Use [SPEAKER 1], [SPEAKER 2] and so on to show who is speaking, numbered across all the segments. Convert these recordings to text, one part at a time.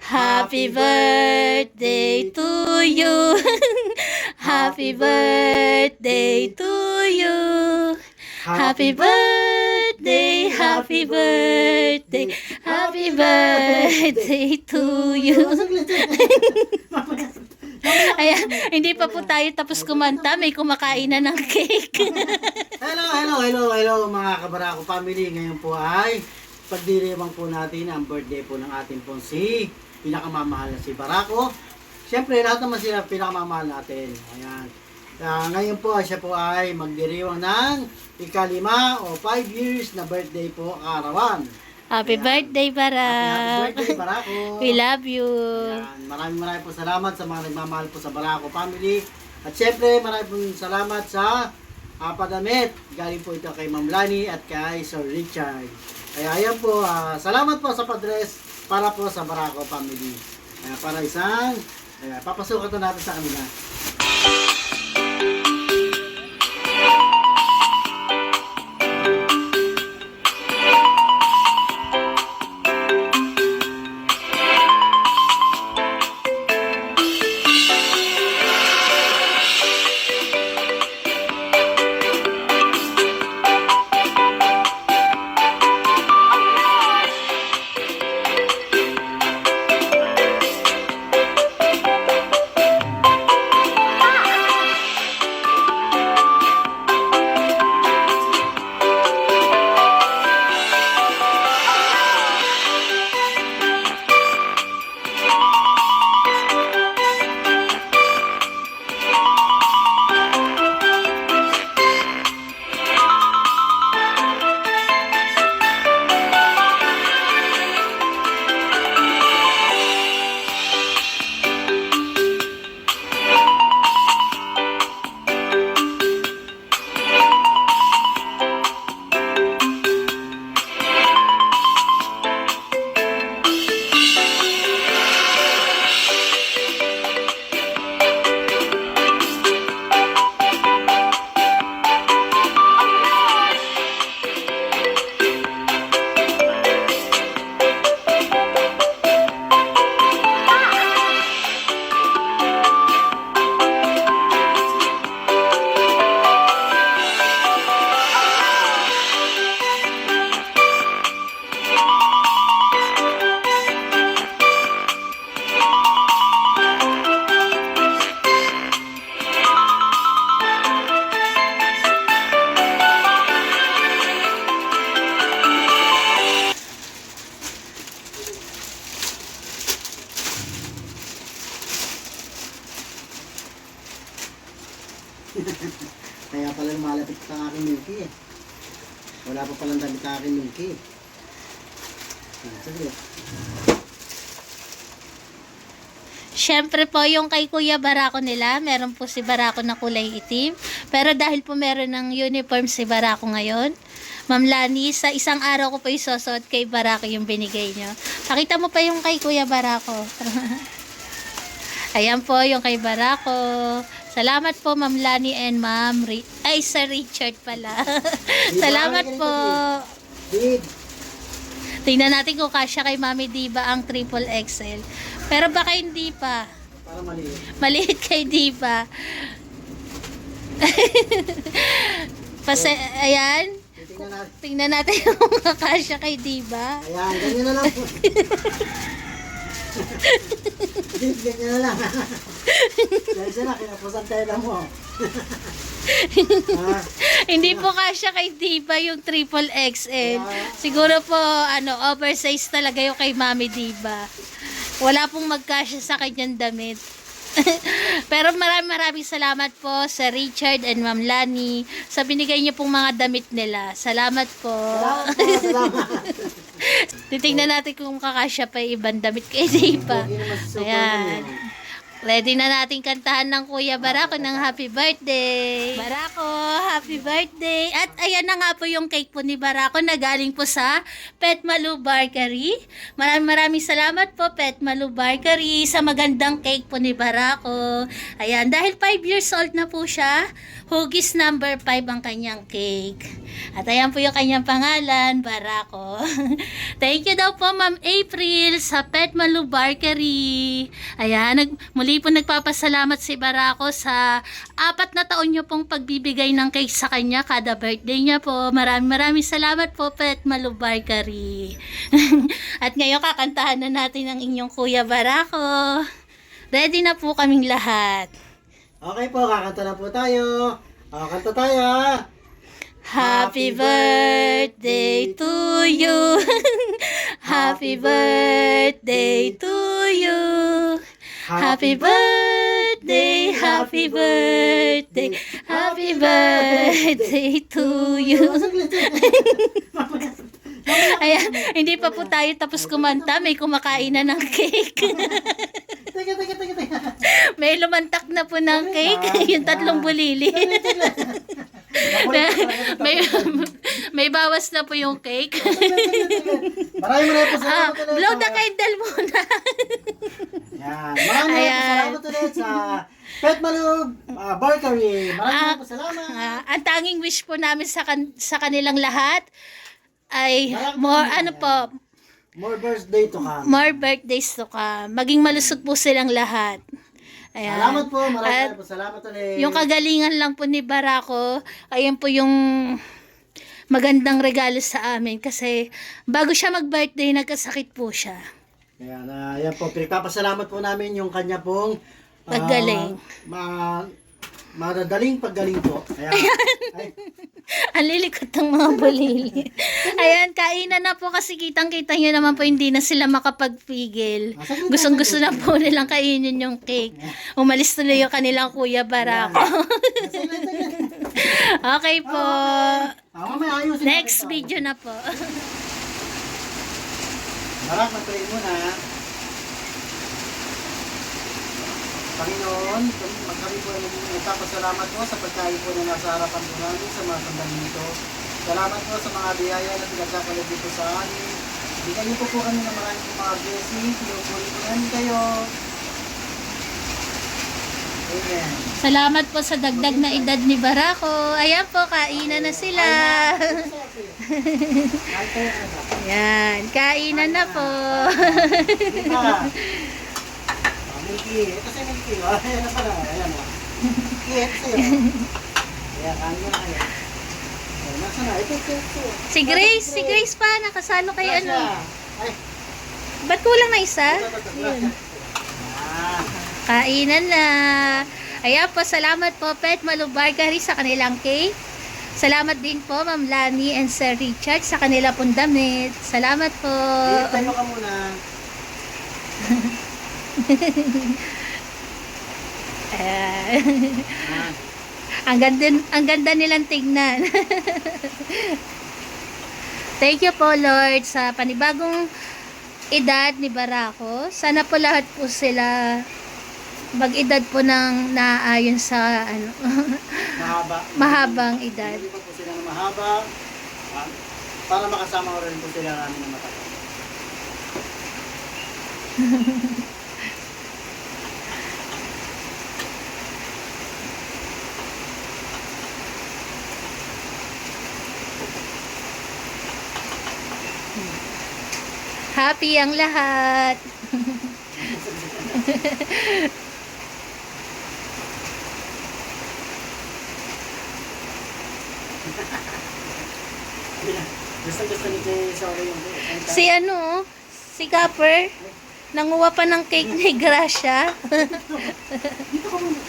[SPEAKER 1] Happy birthday to you. Happy birthday to you. Happy birthday, happy birthday, happy birthday to you. Ayan, hindi pa po tayo tapos kumanta, may kumakain na ng cake.
[SPEAKER 2] Hello mga Kabarako family. Ngayon po ay pagdiriwang po natin ang birthday po ng ating pong si pinakamamahal na si Barako. Siyempre lahat naman sila pinakamamahal natin. Ayan. Ngayon po siya po ay magdiriwang ng ika-5 o 5 years na birthday po kaarawan.
[SPEAKER 1] Happy birthday, Barak.
[SPEAKER 2] Happy birthday, Barako.
[SPEAKER 1] We love you.
[SPEAKER 2] Ayan. Maraming po salamat sa mga nagmamahal po sa Barako family. At siyempre maraming po salamat sa padamit. Galing po ito kay Ma'am Lani at kay Sir Richard. Kaya ayan po, salamat po sa padress para po sa Barako family. Para isang, papasukan to natin sa kanila. Kaya pala malapit ang aking milky eh. Wala pa palang damit ang aking milky. Sige.
[SPEAKER 1] Siyempre po, yung kay Kuya Barako nila, meron po si Barako na kulay itim. Pero dahil po meron ng uniform si Barako ngayon, Ma'am Lani, sa isang araw ko po isusot kay Barako yung binigay nyo. Pakita mo pa yung kay Kuya Barako. Ayan po yung kay Barako. Salamat po Ma'am Lani and Sir Richard pala. Salamat po. Tingnan natin kung kasya kay Mami Diva ang triple XL. Pero baka hindi pa.
[SPEAKER 2] Para maliit.
[SPEAKER 1] Maliit kay Diva. Ayan. Tingnan natin kung kakasya kay Diva.
[SPEAKER 2] Ayan, ganyan na lang po. Ganyan na lang. Dahil siya na, kinapusan tayo na mo.
[SPEAKER 1] Hindi po kasya kay Diva yung triple XL. Siguro po, oversize talaga yung kay Mami Diva. Wala pong magkasya sa kanyang damit. Pero maraming salamat po sa Richard and Ma'am Lani sa binigay niyo pong mga damit nila. Salamat po.
[SPEAKER 2] Salamat.
[SPEAKER 1] Titingnan natin kung kakasya pa yung ibang damit kay Diva. Ayan. Ready na natin kantahan ng Kuya Barako ng happy birthday. Barako, happy birthday. At ayan na nga po yung cake po ni Barako na galing po sa Pet Malu Bakery. Maraming salamat po Pet Malu Bakery sa magandang cake po ni Barako. Ayan, dahil 5 years old na po siya, hugis number 5 ang kanyang cake. At ayan po yung kanyang pangalan, Barako. Thank you daw po, Ma'am April, sa Pet Malu Barkery. Ayan, muli po nagpapasalamat si Barako sa 4 na taon niyo pong pagbibigay ng cake sa kanya kada birthday niya po. Maraming salamat po, Pet Malu Barkery. At ngayon kakantahan na natin ang inyong Kuya Barako. Ready na po kaming lahat.
[SPEAKER 2] Okay po, kakanta na po tayo. Kanta tayo.
[SPEAKER 1] Happy birthday to you. Happy birthday to you. Happy birthday, happy birthday, happy birthday to you. Ayan, hindi pa po tayo tapos kumanta, may kumakain na ng cake.
[SPEAKER 2] Teka.
[SPEAKER 1] May lumantak na po ng cake, yung 3 bulili. may bawas na po yung cake.
[SPEAKER 2] Maraming po salamat ulit.
[SPEAKER 1] Blow the candle muna.
[SPEAKER 2] Yan. Maraming po salamat ulit sa Pet Malu Barkery. Maraming po salamat.
[SPEAKER 1] Ang tanging wish po namin sa kanilang lahat ay more
[SPEAKER 2] birthday to come.
[SPEAKER 1] more birthdays to come. Maging malusog po silang lahat. Ayan.
[SPEAKER 2] Salamat po. Maraming po salamat ulit.
[SPEAKER 1] Yung kagalingan lang po ni Barako, ayun po yung magandang regalo sa amin kasi bago siya mag-birthday, nagkasakit po siya.
[SPEAKER 2] Ayan, yan po. Pinagpapasalamat po namin yung kanya pong
[SPEAKER 1] Paggaling.
[SPEAKER 2] madadaling paggaling po. Ayan. Ay,
[SPEAKER 1] Ang lilikot ng mga bulili. Ayan, kainan na po kasi kitang-kita nyo naman po hindi na sila makapagpigil. Gustong-gusto na po nilang kainin yung cake. Umalis tuloy yung kanilang Kuya Barako. Okay po.
[SPEAKER 2] mamaya ayusin
[SPEAKER 1] Next
[SPEAKER 2] natin to.
[SPEAKER 1] video na po.
[SPEAKER 2] Barak, mag-pray muna. Panginoon, kami po nagpapasalamat po sa pagkain po na nasa harapan po namin sa mga sandali nito. Salamat po sa mga biyaya na pinagkakalag dito sa amin. Bigyan niyo po kami ng maraming mga blessing. Pinupuli po namin kayo. Amen.
[SPEAKER 1] Salamat po sa dagdag na edad ni Barako. Ayan po, kainan na sila. Ayan, kainan na po.
[SPEAKER 2] Milky. Ito si Milky. Ayan na pala. Ayan o. Milky, ito sa'yo. Ayan, kain mo na kayo. Ayan, nasa na? Ito.
[SPEAKER 1] Si Grace pa, nakasalo kay ano.
[SPEAKER 2] Ay,
[SPEAKER 1] Ba't kulang na isa?
[SPEAKER 2] ito. Ah.
[SPEAKER 1] Kainan na. Ayan po, salamat po Pet Malu Barkery sa kanilang cake. Salamat din po Ma'am Lani and Sir Richard sa kanila pong damit. Salamat po.
[SPEAKER 2] Tayo ka muna.
[SPEAKER 1] Ayan.
[SPEAKER 2] Ah.
[SPEAKER 1] ang ganda nilang tignan. Thank you po Lord sa panibagong edad ni Barako. Sana po lahat po sila mag-edad po ng naayon sa ano
[SPEAKER 2] Mahaba.
[SPEAKER 1] mahabang edad.
[SPEAKER 2] Hindi pa po sila na mahaba. Para makasama ko rin po sila namin na matagal.
[SPEAKER 1] Happy ang lahat.
[SPEAKER 2] Gusto ni Kay Sorry yung
[SPEAKER 1] Si ano, si Copper, nanguha pa ng cake ni Gracia.
[SPEAKER 2] Dito ka muna.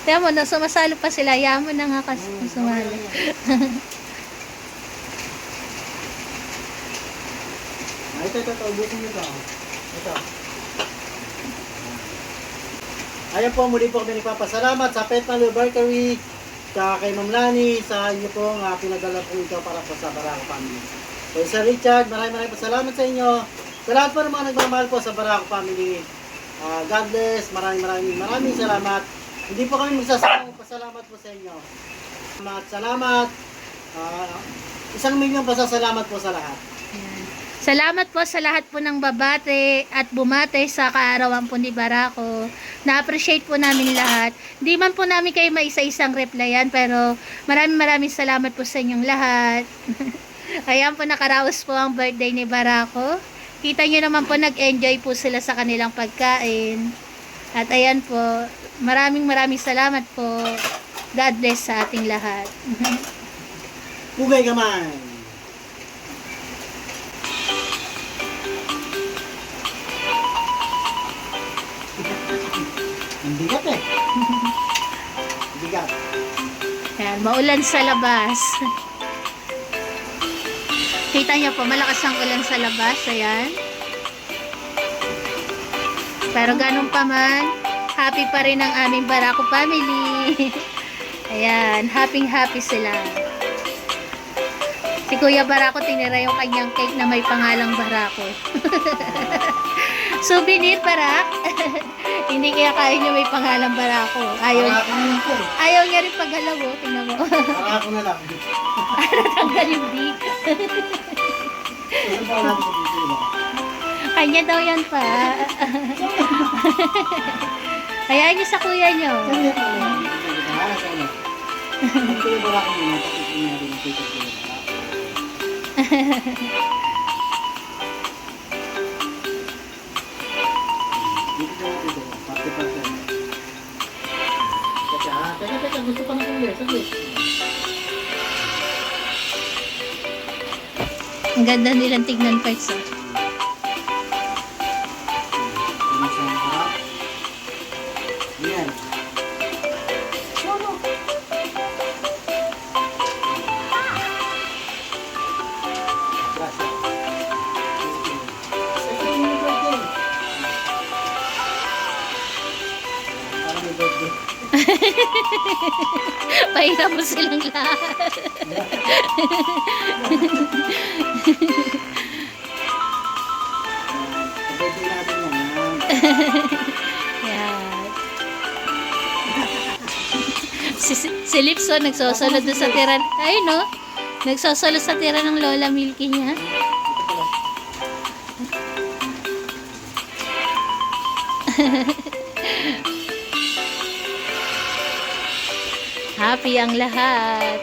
[SPEAKER 1] Tiyan mo, sumasalo pa sila. Yaman na nga kasi sumali.
[SPEAKER 2] Ito. Ubusin nyo ito. Ito. Ayan po, muli po kami nagpapasalamat sa Pet Malu Barkery, sa kay Ma'am Lani, sa inyo po pinadala po ito para po sa Barako Family. Kay Sir Richard, maraming pasalamat sa inyo. Sa lahat po ng mga nagmamahal po sa Barako Family. God bless, maraming salamat. Hindi po kami magsasawang pasalamat po sa inyo. Salamat. 1 milyon pasasalamat po sa lahat.
[SPEAKER 1] Ayan. Salamat po sa lahat po ng babate at bumate sa kaarawan po ni Barako. Na-appreciate po namin lahat. Hindi man po namin kayo maisa-isang replyan, pero maraming salamat po sa inyong lahat. Ayan po, nakaraos po ang birthday ni Barako. Kita nyo naman po, nag-enjoy po sila sa kanilang pagkain. At ayan po, maraming salamat po. God bless sa ating lahat.
[SPEAKER 2] Pugay kamay. Ang bigat eh. Bigat.
[SPEAKER 1] Ayan, maulan sa labas. Kita nyo po, malakas ang ulan sa labas. Ayan. Pero ganun pa man, happy pa rin ang aming Barako family. Ayan, happy sila. Si Kuya Barako, tinira yung kanyang cake na may pangalang Barako. Souvenir, Barak. Hindi kaya kaya niya may pangalang Barako.
[SPEAKER 2] Barako na lang po.
[SPEAKER 1] Ayaw niya rin paggalaw, oh. Tingnan mo.
[SPEAKER 2] Barako na lang.
[SPEAKER 1] Tanggal yung D.
[SPEAKER 2] Ano pa lang po dito?
[SPEAKER 1] Kanya daw yan pa. Hayaan niyo sa kuya niyo.
[SPEAKER 2] Ano pa lang? Ang Kuya Barako muna, tapos niya rin ang Kuya Barako. Teka, gusto pa ng kuya. Saglit.
[SPEAKER 1] Ang ganda nilang tignan parts, oh.
[SPEAKER 2] Ano sa harap? Yan.
[SPEAKER 1] Pahirap mo silang lahat. Yan. Si Lipson nagsosolo doon sa tira. Ayun, no? Nagsosolo sa tira ng Lola Milky niya. Happy ang lahat.